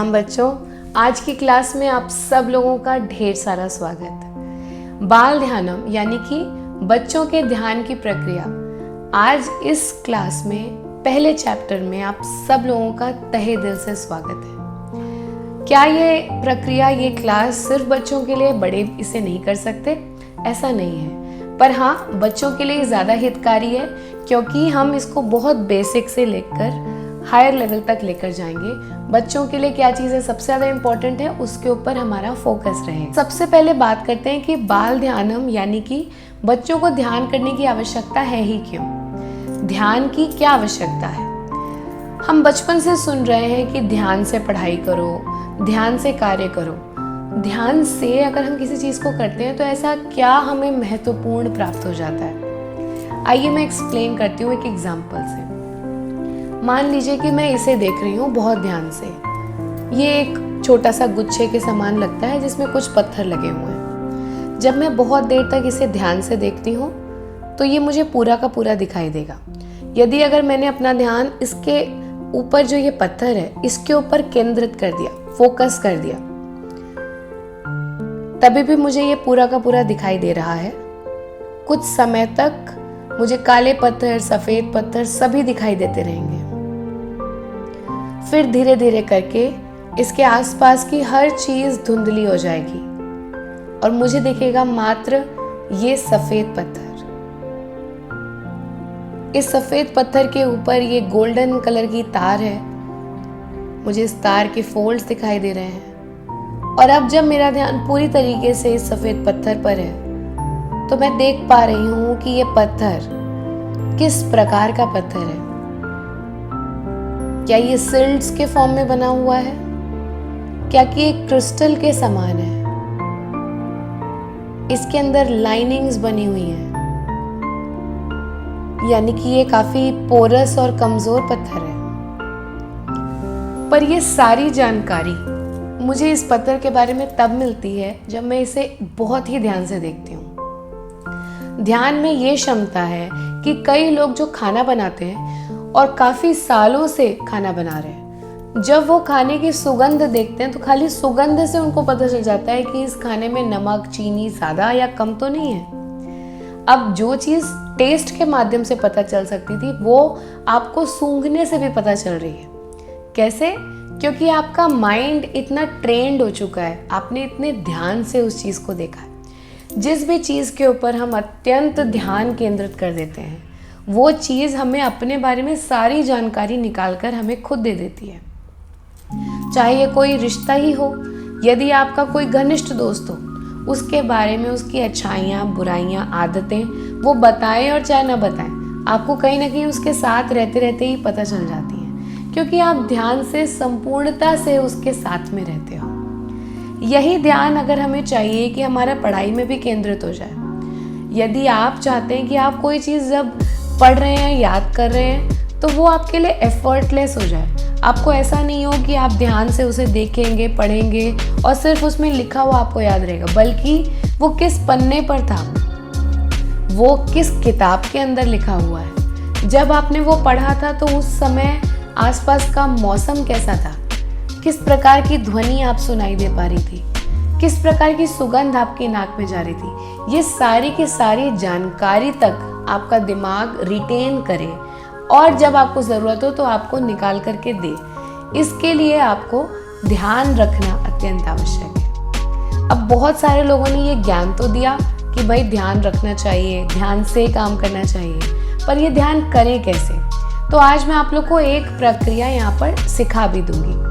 सलाम बच्चों, आज की क्लास में आप सब लोगों का ढेर सारा स्वागत। बाल ध्यानम यानी कि बच्चों के ध्यान की प्रक्रिया। आज इस क्लास में पहले चैप्टर में आप सब लोगों का तहे दिल से स्वागत है। क्या ये प्रक्रिया, ये क्लास सिर्फ बच्चों के लिए, बड़े इसे नहीं कर सकते? ऐसा नहीं है, पर हाँ बच्चों के लिए ज़्यादा हितकारी है क्योंकि हम इसको बहुत बेसिक से लेकर हायर लेवल तक लेकर जाएंगे। बच्चों के लिए क्या चीज़ें सबसे ज़्यादा इम्पोर्टेंट है उसके ऊपर हमारा फोकस रहे। सबसे पहले बात करते हैं कि बाल ध्यानम यानी कि बच्चों को ध्यान करने की आवश्यकता है ही क्यों? ध्यान की क्या आवश्यकता है? हम बचपन से सुन रहे हैं कि ध्यान से पढ़ाई करो, ध्यान से कार्य करो। ध्यान से अगर हम किसी चीज़ को करते हैं तो ऐसा क्या हमें महत्वपूर्ण प्राप्त हो जाता है? आइए मैं एक्सप्लेन करती हूँ एक एग्जाम्पल से। मान लीजिए कि मैं इसे देख रही हूँ बहुत ध्यान से। ये एक छोटा सा गुच्छे के समान लगता है जिसमें कुछ पत्थर लगे हुए हैं। जब मैं बहुत देर तक इसे ध्यान से देखती हूँ तो ये मुझे पूरा का पूरा दिखाई देगा। यदि अगर मैंने अपना ध्यान इसके ऊपर जो ये पत्थर है इसके ऊपर केंद्रित कर दिया, फोकस कर दिया, तभी भी मुझे ये पूरा का पूरा दिखाई दे रहा है। कुछ समय तक मुझे काले पत्थर, सफेद पत्थर सभी दिखाई देते रहेंगे। फिर धीरे धीरे करके इसके आसपास की हर चीज धुंधली हो जाएगी और मुझे दिखेगा मात्र ये सफेद पत्थर। इस सफेद पत्थर के ऊपर ये गोल्डन कलर की तार है। मुझे इस तार के फोल्ड्स दिखाई दे रहे हैं और अब जब मेरा ध्यान पूरी तरीके से इस सफेद पत्थर पर है तो मैं देख पा रही हूं कि ये पत्थर किस प्रकार का पत्थर है। क्या ये सिल्ट्स के फॉर्म में बना हुआ है? क्या कि एक क्रिस्टल के समान है? इसके अंदर लाइनिंग्स बनी हुई हैं, यानी कि ये काफी पोरस और कमजोर पत्थर है। पर ये सारी जानकारी मुझे इस पत्थर के बारे में तब मिलती है जब मैं इसे बहुत ही ध्यान से देखती हूँ। ध्यान में ये क्षमता है कि कई लोग जो खाना बनाते हैं और काफी सालों से खाना बना रहे हैं, जब वो खाने की सुगंध देखते हैं तो खाली सुगंध से उनको पता चल जाता है कि इस खाने में नमक, चीनी ज्यादा या कम तो नहीं है। अब जो चीज टेस्ट के माध्यम से पता चल सकती थी वो आपको सूंघने से भी पता चल रही है। कैसे? क्योंकि आपका माइंड इतना ट्रेंड हो चुका है, आपने इतने ध्यान से उस चीज को देखा है। जिस भी चीज के ऊपर हम अत्यंत ध्यान केंद्रित कर देते हैं वो चीज हमें अपने बारे में सारी जानकारी निकालकर हमें खुद दे देती है। चाहे ये कोई रिश्ता ही हो, यदि आपका कोई घनिष्ठ दोस्त हो, उसके बारे में उसकी अच्छाइयाँ, बुराइयाँ, आदतें वो बताएं और चाहे ना बताएं, आपको कहीं ना कहीं उसके साथ रहते रहते ही पता चल जाती है, क्योंकि आप ध्यान से संपूर्णता से उसके साथ में रहते हो। यही ध्यान अगर हमें चाहिए कि हमारा पढ़ाई में भी केंद्रित हो जाए। यदि आप चाहते हैं कि आप कोई चीज़ जब पढ़ रहे हैं, याद कर रहे हैं, तो वो आपके लिए एफर्टलेस हो जाए। आपको ऐसा नहीं हो कि आप ध्यान से उसे देखेंगे, पढ़ेंगे और सिर्फ उसमें लिखा हुआ आपको याद रहेगा, बल्कि वो किस पन्ने पर था, वो किस किताब के अंदर लिखा हुआ है, जब आपने वो पढ़ा था तो उस समय आसपास का मौसम कैसा था, किस प्रकार की ध्वनि आप सुनाई दे पा रही थी, किस प्रकार की सुगंध आपकी नाक में जा रही थी। ये सारी की सारी जानकारी तक आपका दिमाग रिटेन करे और जब आपको ज़रूरत हो तो आपको निकाल करके दे। इसके लिए आपको ध्यान रखना अत्यंत आवश्यक है। अब बहुत सारे लोगों ने ये ज्ञान तो दिया कि भाई ध्यान रखना चाहिए, ध्यान से काम करना चाहिए, पर ये ध्यान करें कैसे? तो आज मैं आप लोग को एक प्रक्रिया यहाँ पर सिखा भी दूंगी।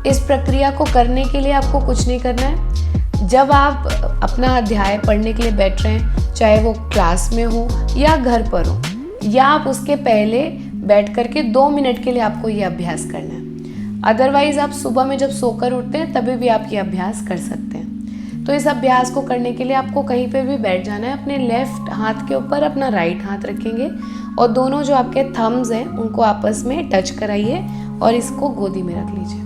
इस प्रक्रिया को करने के लिए आपको कुछ नहीं करना है। जब आप अपना अध्याय पढ़ने के लिए बैठ रहे हैं, चाहे वो क्लास में हो या घर पर हो, या आप उसके पहले बैठ करके 2 मिनट के लिए आपको ये अभ्यास करना है। अदरवाइज आप सुबह में जब सोकर उठते हैं तभी भी आप ये अभ्यास कर सकते हैं। तो इस अभ्यास को करने के लिए आपको कहीं पे भी बैठ जाना है। अपने लेफ्ट हाथ के ऊपर अपना राइट हाथ रखेंगे और दोनों जो आपके थम्स हैं उनको आपस में टच कराइए और इसको गोदी में रख लीजिए।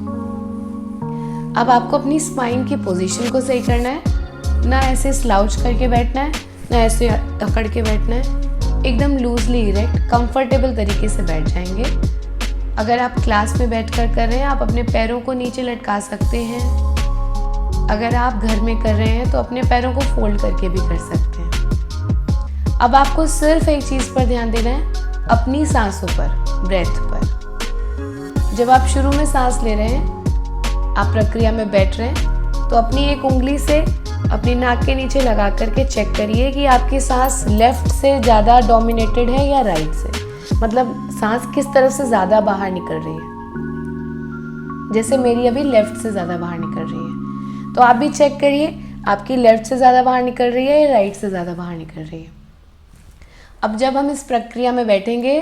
अब आपको अपनी स्पाइन की पोजीशन को सही करना है। ना ऐसे स्लाउच करके बैठना है, ना ऐसे अकड़ के बैठना है। एकदम लूजली इरेक्ट, कंफर्टेबल तरीके से बैठ जाएंगे। अगर आप क्लास में बैठकर कर रहे हैं, आप अपने पैरों को नीचे लटका सकते हैं। अगर आप घर में कर रहे हैं तो अपने पैरों को फोल्ड करके भी कर सकते हैं। अब आपको सिर्फ एक चीज़ पर ध्यान देना है, अपनी सांसों पर, ब्रेथ पर। जब आप शुरू में सांस ले रहे हैं, आप प्रक्रिया में बैठ रहे हैं, तो अपनी एक उंगली से अपनी नाक के नीचे लगा करके चेक करिए कि आपकी सांस लेफ्ट से ज़्यादा डोमिनेटेड है या राइट से, मतलब सांस किस तरफ से ज़्यादा बाहर निकल रही है। जैसे मेरी अभी लेफ्ट से ज़्यादा बाहर निकल रही है, तो आप भी चेक करिए आपकी लेफ्ट से ज़्यादा बाहर निकल रही है या राइट से ज़्यादा बाहर निकल रही है। अब जब हम इस प्रक्रिया में बैठेंगे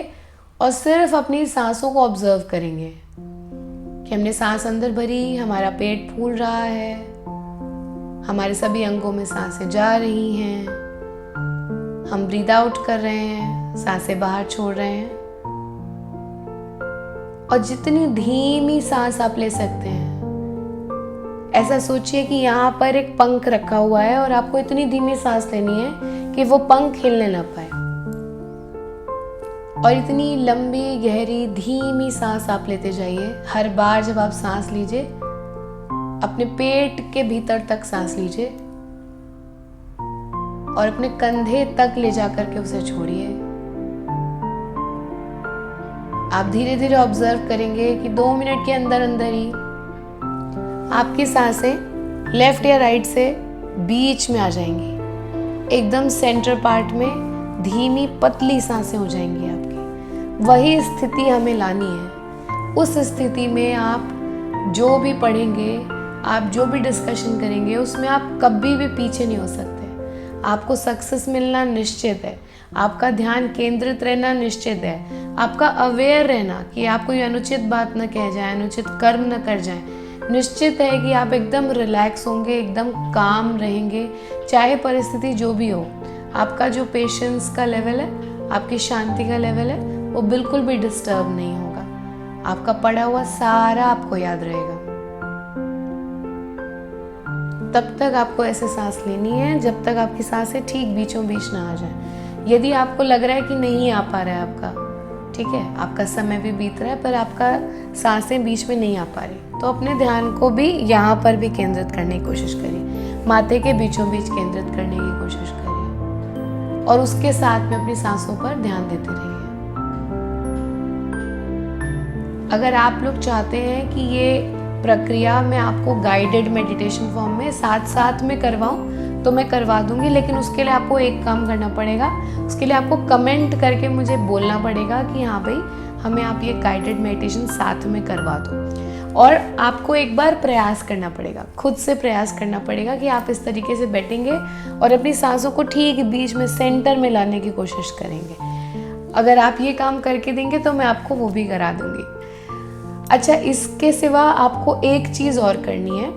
और सिर्फ अपनी सांसों को ऑब्जर्व करेंगे कि हमने सांस अंदर भरी, हमारा पेट फूल रहा है, हमारे सभी अंगों में सांसें जा रही हैं, हम ब्रीद आउट कर रहे हैं, सांसें बाहर छोड़ रहे हैं। और जितनी धीमी सांस आप ले सकते हैं, ऐसा सोचिए कि यहाँ पर एक पंख रखा हुआ है और आपको इतनी धीमी सांस लेनी है कि वो पंख हिलने ना पाए। और इतनी लंबी गहरी धीमी सांस आप लेते जाइए। हर बार जब आप सांस लीजिए, अपने पेट के भीतर तक सांस लीजिए और अपने कंधे तक ले जाकर के उसे छोड़िए। आप धीरे धीरे ऑब्जर्व करेंगे कि 2 मिनट के अंदर अंदर ही आपकी सांसें लेफ्ट या राइट से बीच में आ जाएंगी। एकदम सेंटर पार्ट में धीमी पतली सांसें हो जाएंगी आपकी। वही स्थिति हमें लानी है। उस स्थिति में आप जो भी पढ़ेंगे, आप जो भी डिस्कशन करेंगे, उसमें आप कभी भी पीछे नहीं हो सकते। आपको सक्सेस मिलना निश्चित है। आपका ध्यान केंद्रित रहना निश्चित है। आपका अवेयर रहना कि आप कोई अनुचित बात न कह जाए, अनुचित कर्म न कर जाए, निश्चित है कि आप एकदम रिलैक्स होंगे, एकदम काम रहेंगे, चाहे परिस्थिति जो भी हो। आपका जो पेशेंस का लेवल है, आपकी शांति का लेवल है, वो बिल्कुल भी डिस्टर्ब नहीं होगा। आपका पढ़ा हुआ सारा आपको याद रहेगा। तब तक आपको ऐसे सांस लेनी है जब तक आपकी सांसें ठीक बीचों बीच ना आ जाए। यदि आपको लग रहा है कि नहीं आ पा रहा है आपका, ठीक है, आपका समय भी बीत रहा है पर आपका सांसें बीच में नहीं आ पा रही, तो अपने ध्यान को भी यहाँ पर भी केंद्रित करने की कोशिश करिए। माथे के बीचों बीच केंद्रित करने की कोशिश करिए और उसके साथ में अपनी सांसों पर ध्यान देते रहिए। अगर आप लोग चाहते हैं कि ये प्रक्रिया मैं आपको गाइडेड मेडिटेशन फॉर्म में साथ साथ में करवाऊँ तो मैं करवा दूंगी, लेकिन उसके लिए आपको एक काम करना पड़ेगा। उसके लिए आपको कमेंट करके मुझे बोलना पड़ेगा कि हाँ भाई, हमें आप ये गाइडेड मेडिटेशन साथ में करवा दो। और आपको एक बार प्रयास करना पड़ेगा, खुद से प्रयास करना पड़ेगा कि आप इस तरीके से बैठेंगे और अपनी सांसों को ठीक बीच में सेंटर में लाने की कोशिश करेंगे। अगर आप ये काम करके देंगे तो मैं आपको वो भी करा दूंगी। अच्छा, इसके सिवा आपको एक चीज़ और करनी है,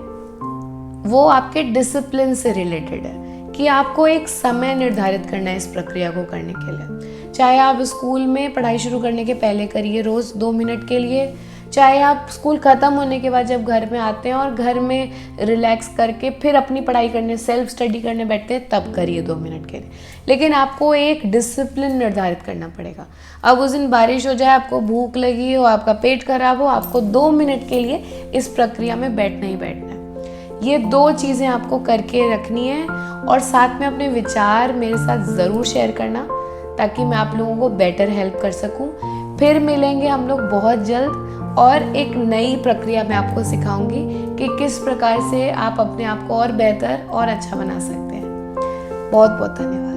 वो आपके डिसिप्लिन से रिलेटेड है कि आपको एक समय निर्धारित करना है इस प्रक्रिया को करने के लिए। चाहे आप स्कूल में पढ़ाई शुरू करने के पहले करिए रोज़ 2 मिनट के लिए, चाहे आप स्कूल ख़त्म होने के बाद जब घर में आते हैं और घर में रिलैक्स करके फिर अपनी पढ़ाई करने, सेल्फ स्टडी करने बैठते हैं, तब करिए 2 मिनट के लिए। लेकिन आपको एक डिसिप्लिन निर्धारित करना पड़ेगा। अब उस दिन बारिश हो जाए, आपको भूख लगी हो, आपका पेट खराब हो, आपको 2 मिनट के लिए इस प्रक्रिया में बैठना ही बैठना है। ये 2 चीज़ें आपको करके रखनी है और साथ में अपने विचार मेरे साथ ज़रूर शेयर करना, ताकि मैं आप लोगों को बेटर हेल्प कर सकूं। फिर मिलेंगे हम लोग बहुत जल्द और एक नई प्रक्रिया मैं आपको सिखाऊंगी कि किस प्रकार से आप अपने आप को और बेहतर और अच्छा बना सकते हैं। बहुत बहुत धन्यवाद।